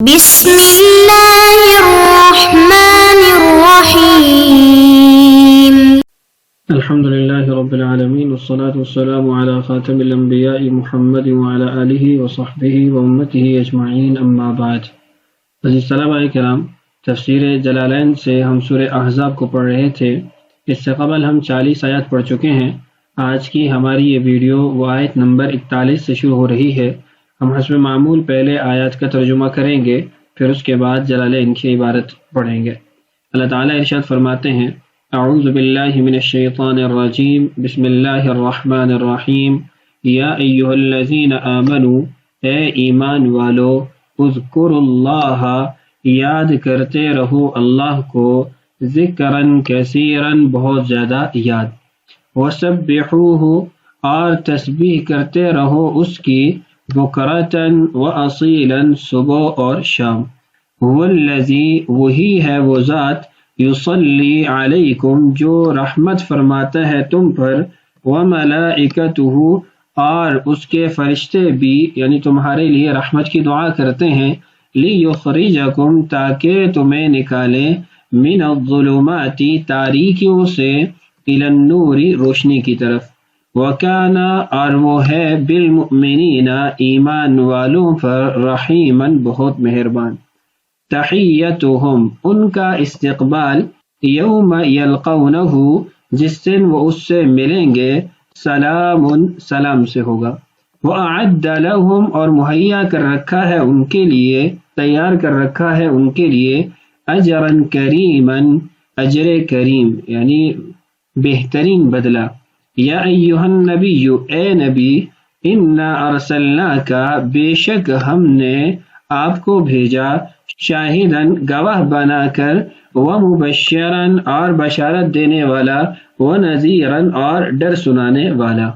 بسم اللہ الرحمن الرحیم الحمد للہ رب العالمین والصلاة والسلام علی خاتم الانبیاء محمد وعلی آلہ وصحبہ وامتہ اجمعین اما بعد۔ عزیز طلباء کرام، تفسیر جلالین سے ہم سورہ احزاب کو پڑھ رہے تھے۔ اس سے قبل ہم 40 آیات پڑھ چکے ہیں۔ آج کی ہماری یہ ویڈیو وہ آیت نمبر 41 سے شروع ہو رہی ہے۔ ہم حسب معمول پہلے آیات کا ترجمہ کریں گے، پھر اس کے بعد جلالین کی عبارت پڑھیں گے۔ اللہ تعالیٰ ارشاد فرماتے ہیں: اعوذ باللہ من الشیطان الرجیم، بسم اللہ الرحمن الرحیم۔ یا ایہا الذین آمنوا، اے ایمان والو، اذکروا اللہ، یاد کرتے رہو اللہ کو، ذکرن کثیرن، بہت زیادہ یاد، وسبحوہ، اور تسبیح کرتے رہو اس کی، بکرتن و اصیلاً، صبح اور شام۔ هو الذی، وہی ہے وہ ذات، یصلی علیکم، جو رحمت فرماتا ہے تم پر، وملائکتہ، اور اس کے فرشتے بھی، یعنی تمہارے لیے رحمت کی دعا کرتے ہیں، لیخرجکم، تاکہ تمہیں نکالے، من الظلمات، تاریکیوں سے، الی النور، روشنی کی طرف، وکان، اور وہ ہے، بالمؤمنین، ایمان والوں پر، رحیماً، بہت مہربان۔ تحیتہم، ان کا استقبال، یوم یلقونہ، جس دن وہ اس سے ملیں گے، سلام، سلام سے ہوگا۔ وَأَعَدَّ لَهُمْ، اور مہیا کر رکھا ہے ان کے لیے، تیار کر رکھا ہے ان کے لیے، اجرا کریما، اجر کریم، یعنی بہترین بدلہ۔ یا ایہا النبی، اے نبی، انا ارسلناک، بے شک ہم نے آپ کو بھیجا، شاہداً، گواہ بنا کر، ومبشراً، اور بشارت دینے والا، ونذیراً، اور ڈر سنانے والا،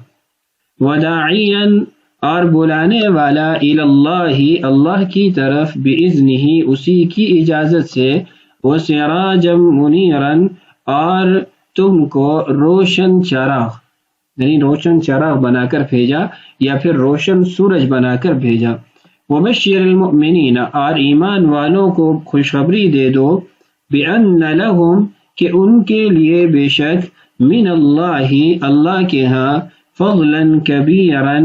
وداعیاً، اور بلانے والا، الی اللہ، اللہ کی طرف، باذنہ، اسی کی اجازت سے، وسراجا منیراً، اور تم کو روشن چراغ، یعنی روشن چراغ بنا کر بھیجا، یا پھر روشن سورج بنا کر بھیجا۔ وبشر المؤمنین، اور ایمان والوں کو خوشخبری دے دو، بأن لہم، کہ ان کے لیے بے شک، من اللہ، اللہ کے ہاں، فضلا کبیرا،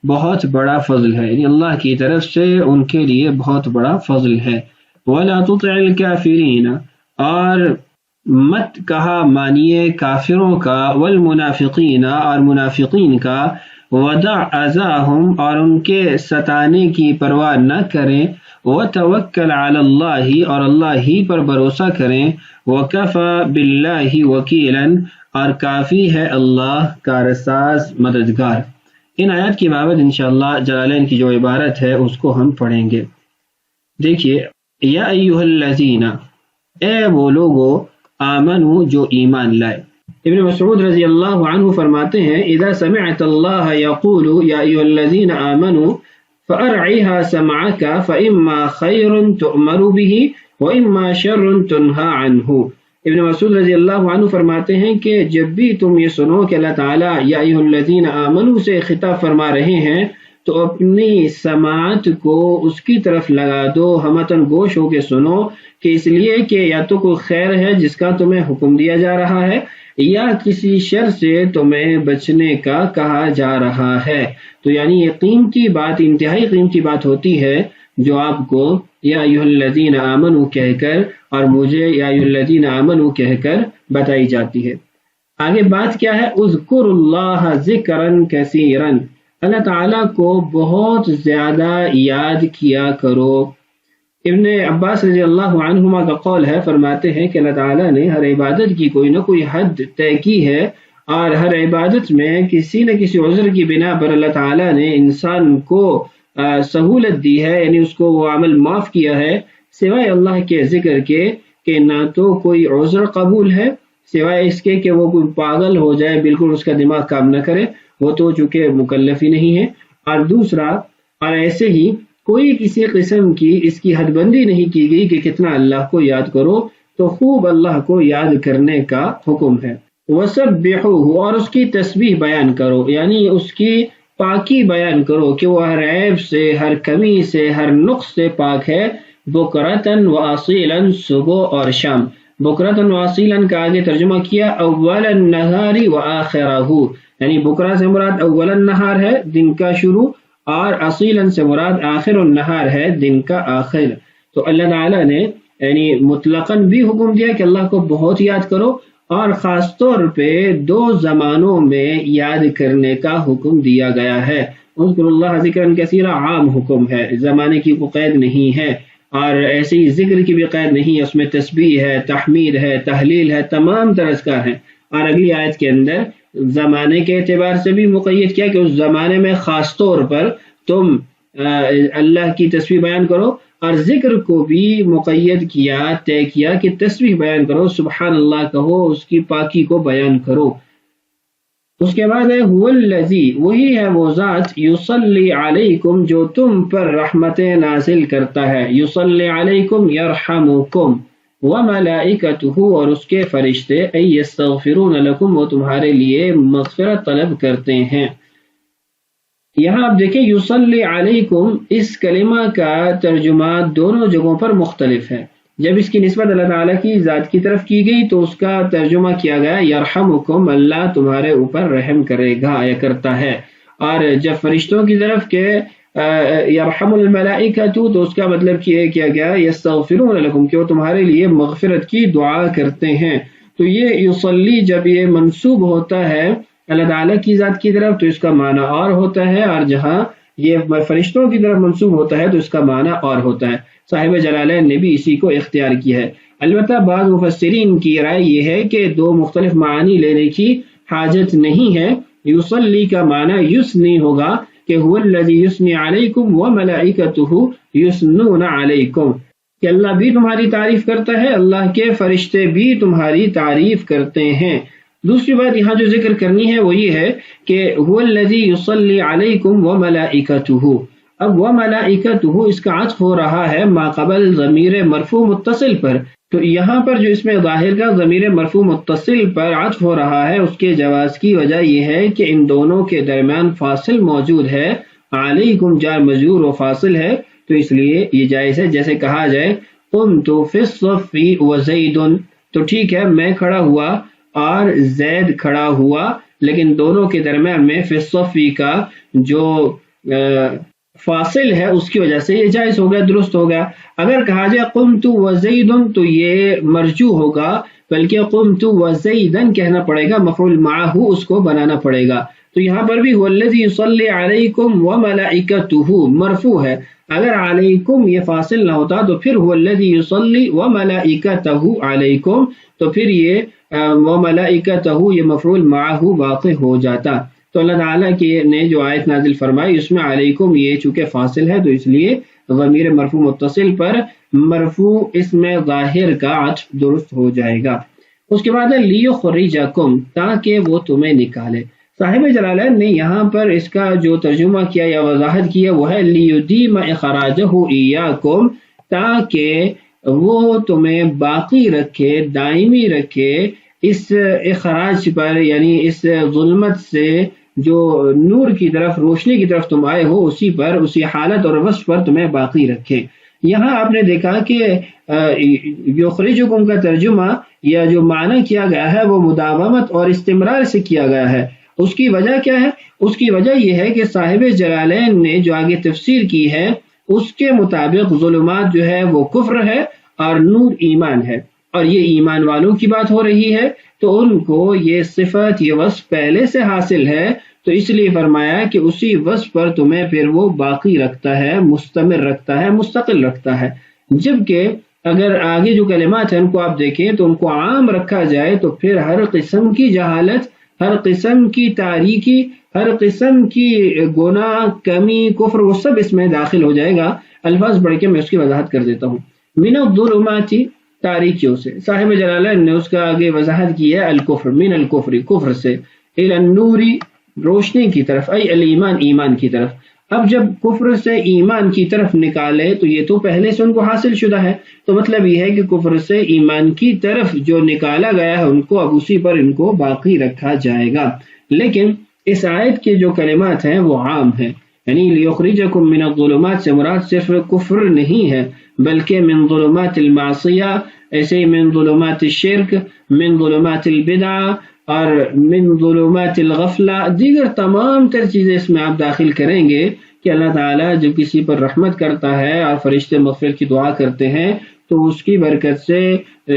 بہت بڑا فضل ہے، یعنی اللہ کی طرف سے ان کے لیے بہت بڑا فضل ہے۔ ولا تطع الکافرین، اور مت کہا مانیے کافروں کا، والمنافقین، اور منافقین کا، ودع اذاہم، اور ان کے ستانے کی پرواہ نہ کریں، وتوکل علی اللہ، اور اللہ ہی پر بھروسہ کریں، وکفی باللہ وکیلا، اور کافی ہے اللہ کارساز، مددگار۔ ان آیات کی بابت انشاءاللہ جلالین کی جو عبارت ہے اس کو ہم پڑھیں گے۔ دیکھیے، یا ایہا الذین، اے وہ لوگو، آمنو، جو ایمان لائے۔ ابن مسعود رضی اللہ عنہ فرماتے ہیں: اذا سمعت اللہ یقول یا ایھا الذین آمنوا فارعها سمعک فاما خیر تؤمر به واما شر تنہى عنہ۔ ابن مسعود رضی اللہ عنہ فرماتے ہیں کہ جب بھی تم یہ سنو کہ اللہ تعالیٰ یا ایھا الذین آمنوا سے خطاب فرما رہے ہیں، تو اپنی سماعت کو اس کی طرف لگا دو، ہمتن گوش ہو کے سنو، کہ اس لیے کہ یا تو کوئی خیر ہے جس کا تمہیں حکم دیا جا رہا ہے، یا کسی شر سے تمہیں بچنے کا کہا جا رہا ہے۔ تو یعنی یہ قیمتی بات، انتہائی قیمتی بات ہوتی ہے جو آپ کو یا ایھا الذین آمنوا کہہ کر، اور مجھے یا ایھا الذین آمنوا کہہ کر بتائی جاتی ہے۔ آگے بات کیا ہے؟ اذکر اللہ ذکرا کثیرا، اللہ تعالیٰ کو بہت زیادہ یاد کیا کرو۔ ابن عباس رضی اللہ عنہما کا قول ہے، فرماتے ہیں کہ اللہ تعالیٰ نے ہر عبادت کی کوئی نہ کوئی حد طے کی ہے، اور ہر عبادت میں کسی نہ کسی عذر کی بنا پر اللہ تعالیٰ نے انسان کو سہولت دی ہے، یعنی اس کو وہ عمل معاف کیا ہے، سوائے اللہ کے ذکر کے، کہ نہ تو کوئی عذر قبول ہے، سوائے اس کے کہ وہ کوئی پاگل ہو جائے، بالکل اس کا دماغ کام نہ کرے، وہ تو چونکہ مکلف ہی نہیں ہے، اور دوسرا، اور ایسے ہی کوئی کسی قسم کی اس کی حد بندی نہیں کی گئی کہ کتنا اللہ کو یاد کرو، تو خوب اللہ کو یاد کرنے کا حکم ہے۔ وَسَبِّحُوهُ، اور اس کی تسبیح بیان کرو، یعنی اس کی پاکی بیان کرو کہ وہ ہر عیب سے، ہر کمی سے، ہر نقص سے پاک ہے، بکرتن و اصیلا، صبح اور شام. بکرتن و اصیلا کا آگے ترجمہ کیا اول النہار و آخرہ، یعنی بکرا سے مراد اول النہار ہے دن کا شروع، اور اصیلا سے مراد آخر النہار ہے دن کا آخر. تو اللہ تعالیٰ نے یعنی مطلقاً بھی حکم دیا کہ اللہ کو بہت یاد کرو، اور خاص طور پہ 2 زمانوں میں یاد کرنے کا حکم دیا گیا ہے. اذکر اللہ ذکرا کثیرا عام حکم ہے، زمانے کی کوئی قید نہیں ہے، اور ایسی ذکر کی بھی قید نہیں ہے. اس میں تسبیح ہے، تحمید ہے، تحلیل ہے، تمام طرح کا ہے. اور اگلی آیت کے اندر زمانے کے اعتبار سے بھی مقید کیا کہ اس زمانے میں خاص طور پر تم اللہ کی تسبیح بیان کرو، اور ذکر کو بھی مقید کیا، طے کیا کہ تسبیح بیان کرو، سبحان اللہ کہو، اس کی پاکی کو بیان کرو. اس کے بعد ہے هو الذی، وہی ہے وہ ذات، یصلی علیکم، جو تم پر رحمتیں نازل کرتا ہے. یصلی علیکم یرحمکم، وملائکتہ، اور اس کے فرشتے، ای یستغفرون لکم، وہ تمہارے لیے مغفرت طلب کرتے ہیں. یہاں آپ دیکھیں یصلی علیکم، اس کلمہ کا ترجمہ دونوں جگہوں پر مختلف ہے. جب اس کی نسبت اللہ تعالیٰ کی ذات کی طرف کی گئی تو اس کا ترجمہ کیا گیا یرحمکم، اللہ تمہارے اوپر رحم کرے گا یا کرتا ہے. اور جب فرشتوں کی طرف کے یرحم الملائکۃ، تو اس کا مطلب کیا گیا یستغفرون لکم، کہ وہ تمہارے لیے مغفرت کی دعا کرتے ہیں. تو یہ یصلی جب یہ منسوب ہوتا ہے اللہ تعالیٰ کی ذات کی طرف تو اس کا معنی اور ہوتا ہے، اور جہاں یہ فرشتوں کی طرف منسوب ہوتا ہے تو اس کا معنی اور ہوتا ہے. صاحب جلالین نے بھی اسی کو اختیار کیا ہے. البتہ بعض مفسرین کی رائے یہ ہے کہ 2 مختلف معنی لینے کی حاجت نہیں ہے. یصلی کا معنی یثنی ہوگا کہ هو الذی یثنی علیکم وملائکتہ یثنون علیکم، کہ اللہ بھی تمہاری تعریف کرتا ہے، اللہ کے فرشتے بھی تمہاری تعریف کرتے ہیں. دوسری بات یہاں جو ذکر کرنی ہے وہ یہ ہے کہ هو الذی یصلی علیکم وملائکتہ. اب وملائکتہ اس کا عطف ہو رہا ہے ما قبل ضمیر مرفوع متصل پر، تو یہاں پر جو اس میں ظاہر کا ضمیر مرفوع متصل پر عطف ہو رہا ہے اس کے جواز کی وجہ یہ ہے کہ ان دونوں کے درمیان فاصل موجود ہے. علیکم جار مجرور و فاصل ہے، تو اس لیے یہ جائز ہے. جیسے کہا جائے قمت فی الصف وزید، تو ٹھیک ہے میں کھڑا ہوا اور زید کھڑا ہوا، لیکن دونوں کے درمیان میں فی الصف کا جو فاصل ہے اس کی وجہ سے یہ جائز ہو گیا، درست ہو گیا. اگر کہا جائے قمت وزید تو یہ مرجو ہوگا، بلکہ قمت وزیدا کہنا پڑے گا، مفعول معہ اس کو بنانا پڑے گا. تو یہاں پر بھی هو الذی یصلی علیکم وملائکتہ مرفوع ہے. اگر علیکم یہ فاصل نہ ہوتا تو پھر هو الذی یصلی وملائکتہ علیکم، تو پھر یہ وملائکتہ یہ مفعول معہ واقع ہو جاتا. تو اللہ تعالیٰ نے جو آیت نازل فرمائی اس میں علیکم یہ چونکہ فاصل ہے تو اس لیے ضمیر مرفوع متصل پر مرفوع اس میں ظاہر کا عطف درست ہو جائے گا. اس کے بعد لیخرجکم، تاکہ وہ تمہیں نکالے. صاحب جلالین نے یہاں پر اس کا جو ترجمہ کیا یا وضاحت کیا وہ ہے لیدیم اخراجہ ایاکم، تاکہ وہ تمہیں باقی رکھے، دائمی رکھے اس اخراج پر، یعنی اس ظلمت سے جو نور کی طرف، روشنی کی طرف تم آئے ہو اسی پر، اسی حالت اور وصف پر تمہیں باقی رکھے. یہاں آپ نے دیکھا کہ یخرجکم کا ترجمہ یا جو معنی کیا گیا ہے وہ مداومت اور استمرار سے کیا گیا ہے. اس کی وجہ کیا ہے؟ اس کی وجہ یہ ہے کہ صاحب جلالین نے جو آگے تفسیر کی ہے اس کے مطابق ظلمات جو ہے وہ کفر ہے اور نور ایمان ہے، اور یہ ایمان والوں کی بات ہو رہی ہے تو ان کو یہ صفت، یہ وصف پہلے سے حاصل ہے، تو اس لیے فرمایا کہ اسی وصف پر تمہیں پھر وہ باقی رکھتا ہے، مستمر رکھتا ہے، مستقل رکھتا ہے. جبکہ اگر آگے جو کلمات ہیں ان کو آپ دیکھیں تو ان کو عام رکھا جائے تو پھر ہر قسم کی جہالت، ہر قسم کی تاریکی، ہر قسم کی گناہ، کمی، کفر، وہ سب اس میں داخل ہو جائے گا. الفاظ بڑھ کے میں اس کی وضاحت کر دیتا ہوں. من الظلمات، تاریکیوں سے. صاحب جلالین نے اس کا آگے وضاحت کی ہے الکفر، من الکفر، کفر سے، الی النور، روشنی کی طرف، ای الایمان، ایمان کی طرف. اب جب کفر سے ایمان کی طرف نکالے تو یہ تو پہلے سے ان کو حاصل شدہ ہے، تو مطلب یہ ہے کہ کفر سے ایمان کی طرف جو نکالا گیا ہے ان کو اب اسی پر ان کو باقی رکھا جائے گا. لیکن اس آیت کے جو کلمات ہیں وہ عام ہیں، یعنی لیخرجکم من الظلمات سے مراد صرف کفر نہیں ہے بلکہ من ظلمات المعصیہ، ایسے ہی من ظلمات الشرک، من ظلمات البدع اور من ظلمات الغفلہ، دیگر تمام تر چیزیں اس میں آپ داخل کریں گے کہ اللہ تعالیٰ جب کسی پر رحمت کرتا ہے اور فرشتے مغفرت کی دعا کرتے ہیں تو اس کی برکت سے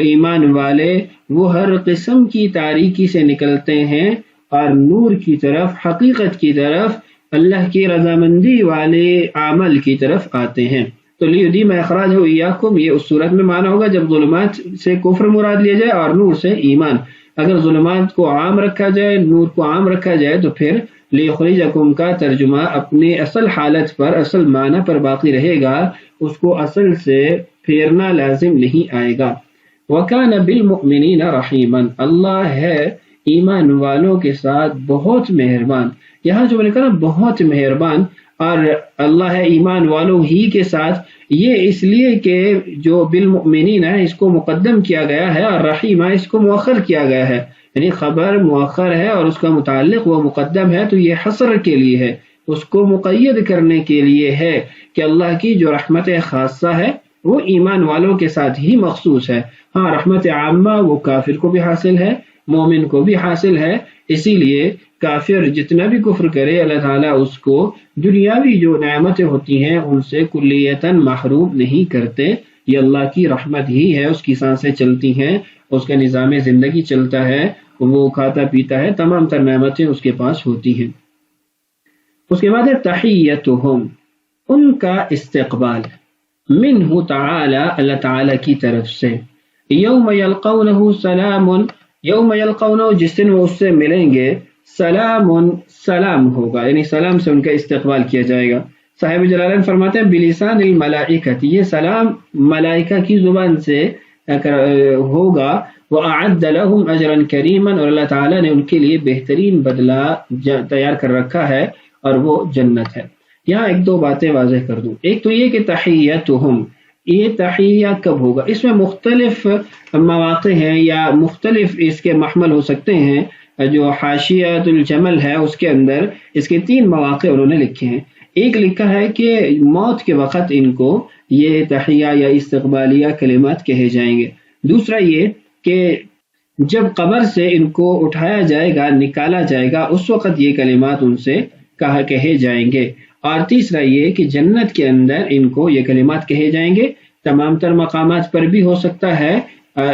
ایمان والے وہ ہر قسم کی تاریکی سے نکلتے ہیں اور نور کی طرف، حقیقت کی طرف، اللہ کی رضامندی والے عمل کی طرف آتے ہیں۔ تو لیدیم اخراجہ ایاکم، یہ اس صورت میں معنی ہوگا جب ظلمات سے کفر مراد لیا جائے اور نور سے ایمان۔ اگر ظلمات کو عام رکھا جائے، نور کو عام رکھا جائے تو پھر لیخرجکم کا ترجمہ اپنے اصل حالت پر، اصل معنی پر باقی رہے گا، اس کو اصل سے پھیرنا لازم نہیں آئے گا۔ وَكَانَ بِالْمُؤْمِنِينَ رَحِيمًا، اللہ ہے ایمان والوں کے ساتھ بہت مہربان۔ یہاں جو میں نے کہا بہت مہربان، اور اللہ ہے ایمان والوں ہی کے ساتھ، یہ اس لیے کہ جو بالمؤمنین ہے اس کو مقدم کیا گیا ہے اور رحیم ہے اس کو مؤخر کیا گیا ہے، یعنی خبر مؤخر ہے اور اس کا متعلق وہ مقدم ہے، تو یہ حصر کے لیے ہے، اس کو مقید کرنے کے لیے ہے کہ اللہ کی جو رحمت خاصہ ہے وہ ایمان والوں کے ساتھ ہی مخصوص ہے۔ ہاں رحمت عامہ وہ کافر کو بھی حاصل ہے، مومن کو بھی حاصل ہے، اسی لیے کافر جتنا بھی کفر کرے اللہ تعالیٰ اس کو دنیاوی جو نعمتیں ہوتی ہیں ان سے کلیتاً محروم نہیں کرتے۔ یہ اللہ کی رحمت ہی ہے، اس کی سانسیں چلتی ہیں، اس کا نظام زندگی چلتا ہے، وہ کھاتا پیتا ہے، تمام تر نعمتیں اس کے پاس ہوتی ہیں۔ اس کے بعد ہے تحیتہم، ان کا استقبال، منہ تعالی، اللہ تعالیٰ کی طرف سے، یوم یلقونہ سلام، یوم یلقونہ جس دن وہ اس سے ملیں گے، سلام، سلام ہوگا، یعنی سلام سے ان کا استقبال کیا جائے گا۔ صاحب جلالین فرماتے ہیں بلسان الملائکۃ، یہ سلام ملائکہ کی زبان سے ہوگا، وَأَعَدَّ لَهُمْ أَجْرًا كَرِيمًا، اور اللہ تعالیٰ نے ان کے لیے بہترین بدلہ تیار کر رکھا ہے اور وہ جنت ہے۔ یہاں ایک دو باتیں واضح کر دوں، ایک تو یہ کہ تحیتہم، یہ تحیہ کب ہوگا، اس میں مختلف مواقع ہیں یا مختلف اس کے محمل ہو سکتے ہیں۔ جو حاشیۃ الجمل ہے اس کے اندر اس کے 3 مواقع انہوں نے لکھے ہیں۔ ایک لکھا ہے کہ موت کے وقت ان کو یہ تحیہ یا استقبالیہ کلمات کہے جائیں گے، دوسرا یہ کہ جب قبر سے ان کو اٹھایا جائے گا، نکالا جائے گا، اس وقت یہ کلمات ان سے کہے جائیں گے، اور تیسرا یہ کہ جنت کے اندر ان کو یہ کلمات کہے جائیں گے۔ تمام تر مقامات پر بھی ہو سکتا ہے،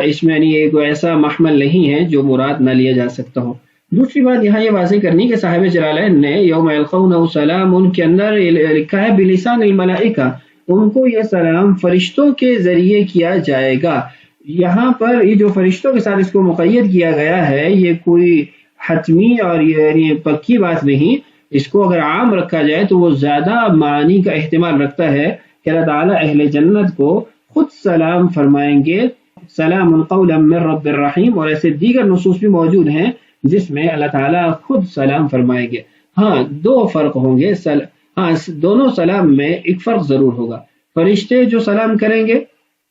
اس میں یعنی کوئی ایسا محمل نہیں ہے جو مراد نہ لیا جا سکتا ہو۔ دوسری بات یہاں یہ واضح کرنی کہ صاحب جلالین نے یوم یلقونہ سلام ان کے اندر لکھا ہے بلسان الملائکہ، ان کو یہ سلام فرشتوں کے ذریعے کیا جائے گا۔ یہاں پر یہ جو فرشتوں کے ساتھ اس کو مقید کیا گیا ہے یہ کوئی حتمی اور یعنی پکی بات نہیں، اس کو اگر عام رکھا جائے تو وہ زیادہ معنی کا احتمال رکھتا ہے کہ اللہ تعالیٰ اہل جنت کو خود سلام فرمائیں گے، سلام قولا من رب الرحیم، اور ایسے دیگر نصوص بھی موجود ہیں جس میں اللہ تعالیٰ خود سلام فرمائیں گے۔ ہاں 2 فرق ہوں گے، ہاں دونوں سلام میں ایک فرق ضرور ہوگا، فرشتے جو سلام کریں گے،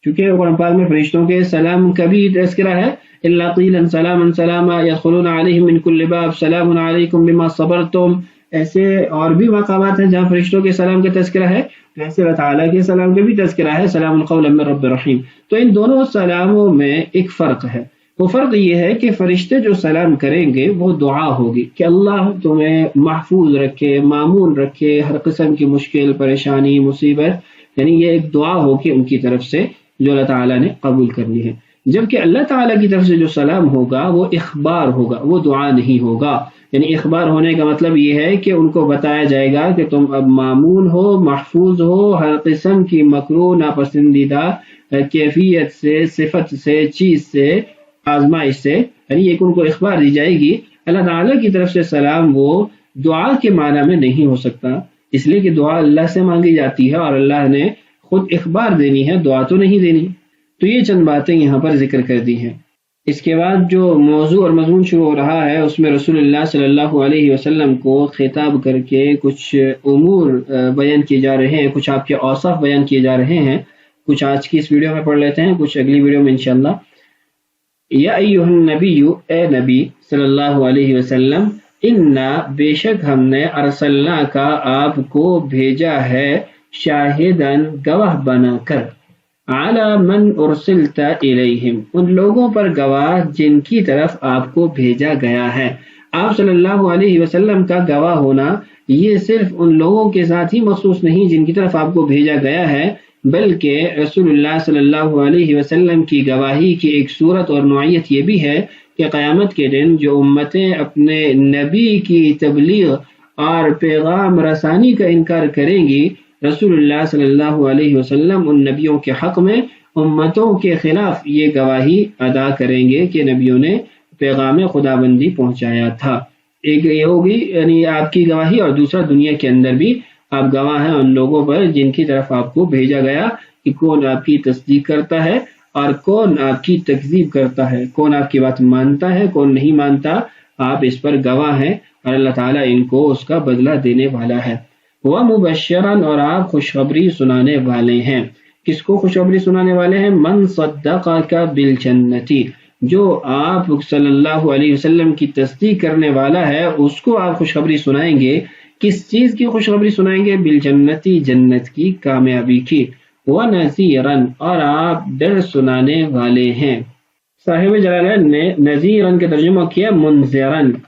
چونکہ قرآن پاک میں فرشتوں کے سلام کا بھی تذکرہ ہے، الا قیلا سلاما سلاما یدخلون علیہم من کل باب سلام علیکم بما صبرتم، ایسے اور بھی مقامات ہیں جہاں فرشتوں کے سلام کا تذکرہ ہے، ویسے اللہ تعالیٰ کے سلام کا بھی تذکرہ ہے، سلام قولا من رب الرحیم۔ تو ان دونوں سلاموں میں ایک فرق ہے، وہ فرق یہ ہے کہ فرشتے جو سلام کریں گے وہ دعا ہوگی کہ اللہ تمہیں محفوظ رکھے، مامون رکھے ہر قسم کی مشکل، پریشانی، مصیبت، یعنی یہ ایک دعا ہوگی ان کی طرف سے جو اللہ تعالیٰ نے قبول کرنی ہے۔ جبکہ اللہ تعالیٰ کی طرف سے جو سلام ہوگا وہ اخبار ہوگا، وہ دعا نہیں ہوگا۔ یعنی اخبار ہونے کا مطلب یہ ہے کہ ان کو بتایا جائے گا کہ تم اب مامون ہو، محفوظ ہو ہر قسم کی مکروہ، ناپسندیدہ کیفیت سے، صفت سے، چیز سے، آزمائش سے، یعنی ایک ان کو اخبار دی جائے گی۔ اللہ تعالیٰ کی طرف سے سلام وہ دعا کے معنی میں نہیں ہو سکتا، اس لیے کہ دعا اللہ سے مانگی جاتی ہے اور اللہ نے خود اخبار دینی ہے، دعا تو نہیں دینی۔ تو یہ چند باتیں یہاں پر ذکر کر دی ہیں۔ اس کے بعد جو موضوع اور مضمون شروع ہو رہا ہے اس میں رسول اللہ صلی اللہ علیہ وسلم کو خطاب کر کے کچھ امور بیان کیے جا رہے ہیں، کچھ آپ کے اوصاف بیان کیے جا رہے ہیں، کچھ آج کی اس ویڈیو میں پڑھ لیتے ہیں، کچھ اگلی ویڈیو میں انشاءاللہ۔ یا ایھا النبی، اے نبی صلی اللہ علیہ وسلم، انا بے شک ہم نے ارسلنا کا آپ کو بھیجا ہے شاہدن گواہ بنا کر علی من ارسلت الیہم ان لوگوں پر گواہ جن کی طرف آپ کو بھیجا گیا ہے۔ آپ صلی اللہ علیہ وسلم کا گواہ ہونا یہ صرف ان لوگوں کے ساتھ ہی مخصوص نہیں جن کی طرف آپ کو بھیجا گیا ہے، بلکہ رسول اللہ صلی اللہ علیہ وسلم کی گواہی کی ایک صورت اور نوعیت یہ بھی ہے کہ قیامت کے دن جو امتیں اپنے نبی کی تبلیغ اور پیغام رسانی کا انکار کریں گی، رسول اللہ صلی اللہ علیہ وسلم ان نبیوں کے حق میں امتوں کے خلاف یہ گواہی ادا کریں گے کہ نبیوں نے پیغام خداوندی پہنچایا تھا۔ ایک یہ ہوگی یعنی آپ کی گواہی، اور دوسرا دنیا کے اندر بھی آپ گواہ ہیں ان لوگوں پر جن کی طرف آپ کو بھیجا گیا کہ کون آپ کی تصدیق کرتا ہے اور کون آپ کی تکذیب کرتا ہے، کون آپ کی بات مانتا ہے کون نہیں مانتا، آپ اس پر گواہ ہیں اور اللہ تعالیٰ ان کو اس کا بدلہ دینے والا ہے۔ وَمُبَشِّرًا اور آپ خوشخبری سنانے والے ہیں۔ کس کو خوشخبری سنانے والے ہیں؟ من صدقک بالجنتی، جو آپ صلی اللہ علیہ وسلم کی تصدیق کرنے والا ہے اس کو آپ خوشخبری سنائیں گے۔ کس چیز کی خوشخبری سنائیں گے؟ بالجنتی، جنت کی، کامیابی کی۔ وَنَذِيرًا اور آپ ڈر سنانے والے ہیں۔ صاحب جلالین نے نذیرًا کا ترجمہ کیا منذرًا۔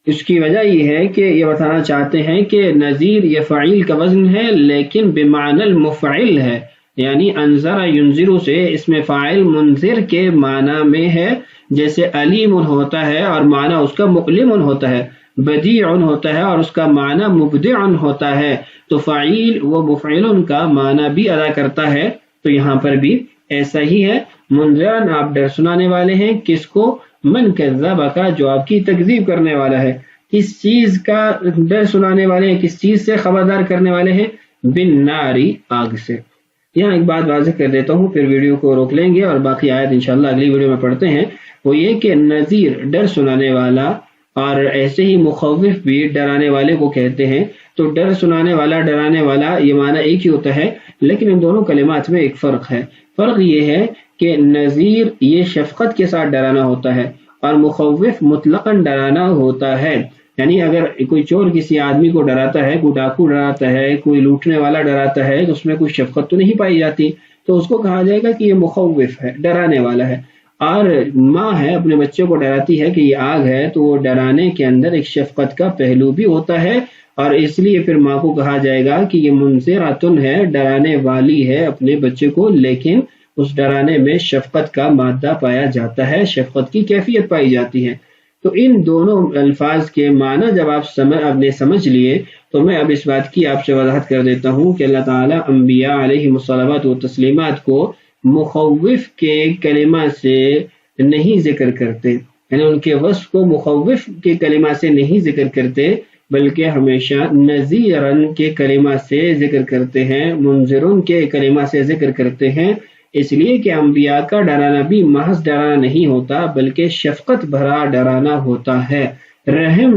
اس کی وجہ یہ ہے کہ یہ بتانا چاہتے ہیں کہ نذیر یہ فعیل کا وزن ہے لیکن بمعنی المفعل ہے، یعنی انذر ینذر سے اس میں فاعل منذر کے معنی میں ہے، جیسے علیم ہوتا ہے اور معنی اس کا مؤلم ہوتا ہے، بدیع ہوتا ہے اور اس کا معنی مبدع ہوتا ہے، تو فاعل و مفعل کا معنی بھی ادا کرتا ہے، تو یہاں پر بھی ایسا ہی ہے۔ منذرن آپ ڈر سنانے والے ہیں، کس کو؟ من کذب کا، جو آپ کی تکذیب کرنے والا ہے۔ کس چیز کا ڈر سنانے والے ہیں، کس چیز سے خبردار کرنے والے ہیں؟ بالناری، آگ سے۔ یہاں ایک بات واضح کر دیتا ہوں پھر ویڈیو کو روک لیں گے اور باقی آیت انشاءاللہ اگلی ویڈیو میں پڑھتے ہیں۔ وہ یہ کہ نذیر ڈر سنانے والا اور ایسے ہی مخوف بھی ڈرانے والے کو کہتے ہیں، تو ڈر سنانے والا ڈرانے والا یہ معنی ایک ہی ہوتا ہے، لیکن ان دونوں کلمات میں ایک فرق ہے۔ فرق یہ ہے کہ نذیر یہ شفقت کے ساتھ ڈرانا ہوتا ہے اور مخوف مطلقاً ڈرانا ہوتا ہے، یعنی اگر کوئی چور کسی آدمی کو ڈراتا ہے، کوئی ڈاکو ڈراتا ہے، کوئی لوٹنے والا ڈراتا ہے، تو اس میں کوئی شفقت تو نہیں پائی جاتی، تو اس کو کہا جائے گا کہ یہ مخوف ہے، ڈرانے والا ہے۔ اور ماں ہے اپنے بچے کو ڈراتی ہے کہ یہ آگ ہے، تو وہ ڈرانے کے اندر ایک شفقت کا پہلو بھی ہوتا ہے، اور اس لیے پھر ماں کو کہا جائے گا کہ یہ منذراتن ہے، ڈرانے والی ہے اپنے بچے کو، لیکن اس ڈرانے میں شفقت کا مادہ پایا جاتا ہے، شفقت کی کیفیت پائی جاتی ہے۔ تو ان دونوں الفاظ کے معنی جب آپ نے سمجھ لیے تو میں اب اس بات کی آپ سے وضاحت کر دیتا ہوں کہ اللہ تعالیٰ انبیاء علیہ الصلوات و تسلیمات کو مخوف کے کلمہ سے نہیں ذکر کرتے، یعنی ان کے وصف کو مخوف کے کلمہ سے نہیں ذکر کرتے، بلکہ ہمیشہ نذیرن کے کلمہ سے ذکر کرتے ہیں، منذرن کے کلمہ سے ذکر کرتے ہیں، اس لیے کہ انبیاء کا ڈرانا بھی محض ڈرانا نہیں ہوتا بلکہ شفقت بھرا ڈرانا ہوتا ہے، رحم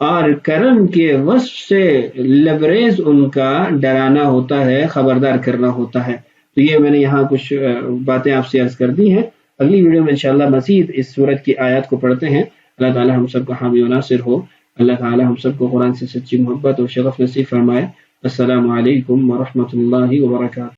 اور کرم کے وصف سے لبریز ان کا ڈرانا ہوتا ہے، خبردار کرنا ہوتا ہے۔ تو یہ میں نے یہاں کچھ باتیں آپ سے عرض کر دی ہیں۔ اگلی ویڈیو میں انشاءاللہ مزید اس سورت کی آیات کو پڑھتے ہیں۔ اللہ تعالی ہم سب کا حامی و ناصر ہو۔ اللہ تعالی ہم سب کو قرآن سے سچی محبت اور شغف نصیب فرمائے۔ السلام علیکم ورحمۃ اللہ وبرکاتہ۔